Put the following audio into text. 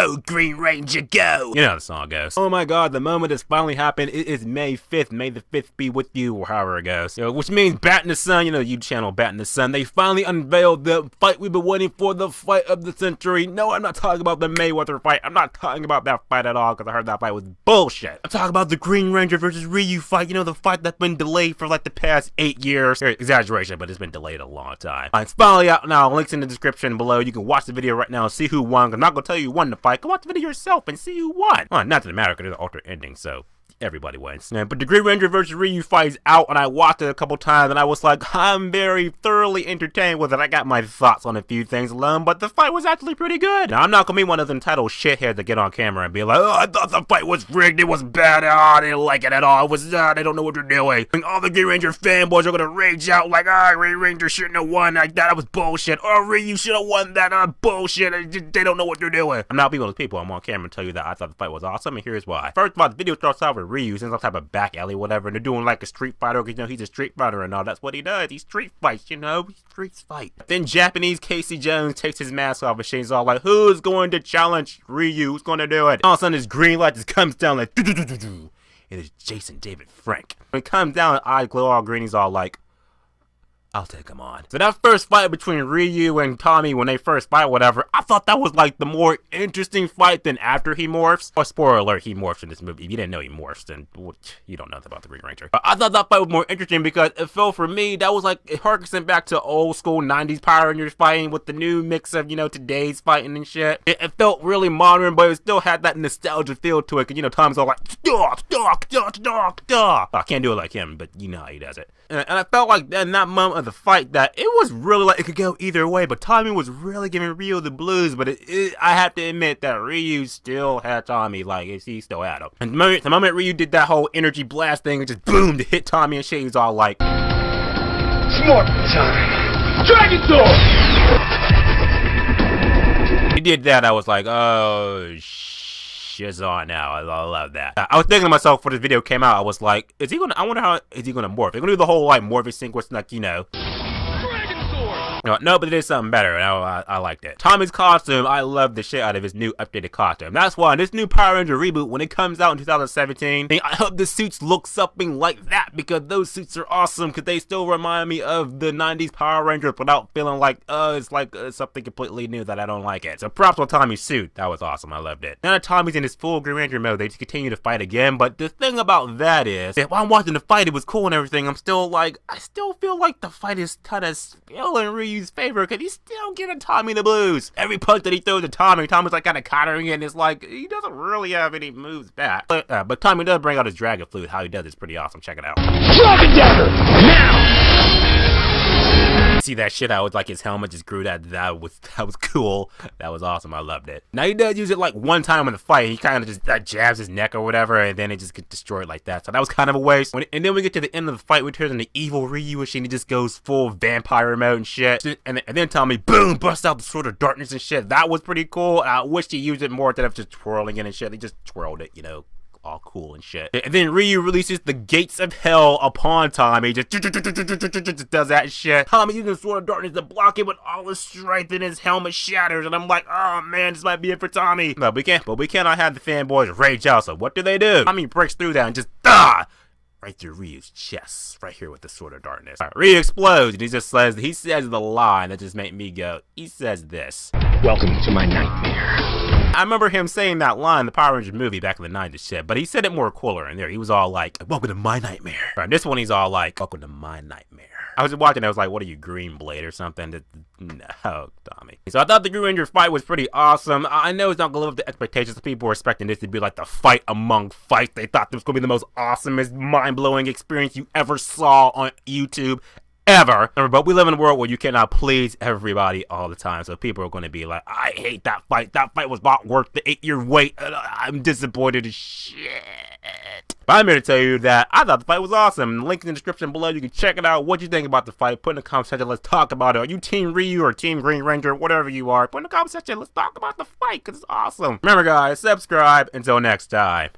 Go, Green Ranger, go! You know how the song goes. Oh my god, the moment has finally happened. It is May 5th. May the 5th be with you, or however it goes. Which means Bat in the Sun, you know, YouTube channel Bat in the Sun. They finally unveiled the fight we've been waiting for, the fight of the century. No, I'm not talking about the Mayweather fight. I'm not talking about that fight at all, because I heard that fight was bullshit. I'm talking about the Green Ranger versus Ryu fight. You know, the fight that's been delayed for like the past 8 years. Exaggeration, but it's been delayed a long time. It's finally out now. Links in the description below. You can watch the video right now and see who won. I'm not gonna tell you who won the fight. Go watch the video yourself and see who won. Well, not that it matters because there's an alternate ending, so everybody wins. But the Green Ranger versus Ryu fight is out, and I watched it a couple times, and I was like, I'm very thoroughly entertained with it. I got my thoughts on a few things alone, but the fight was actually pretty good. Now, I'm not gonna be one of those entitled shitheads that get on camera and be like, oh, I thought the fight was rigged, it was bad, oh, I didn't like it at all, it was they don't know what they're doing. And all the Green Ranger fanboys are gonna rage out like, Green Ranger shouldn't have won, like that was bullshit, or Ryu should have won that, bullshit, they don't know what they're doing. I'm not being one of those people. I'm on camera and tell you that I thought the fight was awesome, and here's why. First of all, the video starts out with Ryu, since some type of back alley, whatever, and they're doing like a street fighter, because you know he's a street fighter and all. That's what he does. He street fights, you know, he street fight. Then Japanese Casey Jones takes his mask off and Shane's all like, who's going to challenge Ryu? Who's going to do it? All of a sudden, this green light just comes down like, it is Jason David Frank. When it comes down, eyes glow all green. He's all like, I'll take him on. So that first fight between Ryu and Tommy, when they first fight, whatever, I thought that was like the more interesting fight than after he morphs. Or spoiler alert, he morphs in this movie. If you didn't know he morphs, then you don't know nothing about the Green Ranger. But I thought that fight was more interesting because it felt for me, that was like, it harkens back to old school 90s Power Rangers fighting with the new mix of, you know, today's fighting and shit. It felt really modern, but it still had that nostalgia feel to it. Cause you know, Tommy's all like, I can't do it like him, but you know how he does it. And I felt like in that moment of the fight that it was really like it could go either way, but Tommy was really giving Ryu the blues. But I have to admit that Ryu still had Tommy, like he still had him. And the moment Ryu did that whole energy blast thing and just boom to hit Tommy, and shit, he was all like, "Smart time, Dragon Sword." He did that. I was like, oh shit's on now. I love that. I was thinking to myself before this video came out, I was like, I wonder how is he gonna morph? They're gonna do the whole like morphing sequence, like, you know. No, but it is something better, and I liked it. Tommy's costume, I love the shit out of his new updated costume. That's why in this new Power Ranger reboot, when it comes out in 2017, I hope the suits look something like that, because those suits are awesome, because they still remind me of the 90s Power Rangers without feeling like, it's like something completely new that I don't like it. So props on Tommy's suit. That was awesome. I loved it. Now that Tommy's in his full Green Ranger mode, they just continue to fight again, but the thing about that is, that while I'm watching the fight, it was cool and everything, I still feel like the fight is kind of still in Ryu's favor, because he's still giving Tommy the blues. Every punch that he throws at Tommy's like kind of countering it, and it's like, he doesn't really have any moves back. But Tommy does bring out his dragon flute. How he does is pretty awesome. Check it out. Dragon Dagger! Now! See that shit? I was like, his helmet just grew. That was cool. That was awesome. I loved it. Now he does use it like one time in the fight. He kind of just jabs his neck or whatever, and then it just gets destroyed like that. So that was kind of a waste. And then we get to the end of the fight, we turn into evil Ryu, and he just goes full vampire mode and shit. And then Tommy, boom, busts out the sword of darkness and shit. That was pretty cool. I wish he used it more instead of just twirling it and shit. He just twirled it, you know, all cool and shit. And then Ryu releases the gates of hell upon Tommy. Just does that shit. Tommy uses the sword of darkness to block it with all his strength, and his helmet shatters. And I'm like, oh man, this might be it for Tommy. But we cannot have the fanboys rage out. So what do? Tommy breaks through that and just right through Ryu's chest, right here with the sword of darkness. Ryu explodes, and he says the line that just made me go. He says this: "Welcome to my nightmare." I remember him saying that line in the Power Rangers movie back in the 90s shit, but he said it more cooler in there. He was all like, welcome to my nightmare. And this one, he's all like, welcome to my nightmare. I was watching, I was like, what are you, Green Blade or something? No, Tommy. So I thought the Green Ranger fight was pretty awesome. I know it's not gonna live up to expectations. People were expecting this to be like the fight among fights. They thought this was gonna be the most awesomest, mind-blowing experience you ever saw on YouTube. Ever. But we live in a world where you cannot please everybody all the time, so people are going to be like, I hate that fight. That fight was not worth the 8-year wait. I'm disappointed as shit. But I'm here to tell you that I thought the fight was awesome. Link in the description below. You can check it out. What you think about the fight? Put in the comment section. Let's talk about it. Are you Team Ryu or Team Green Ranger? Whatever you are, put in the comment section. Let's talk about the fight, because it's awesome. Remember, guys, subscribe. Until next time.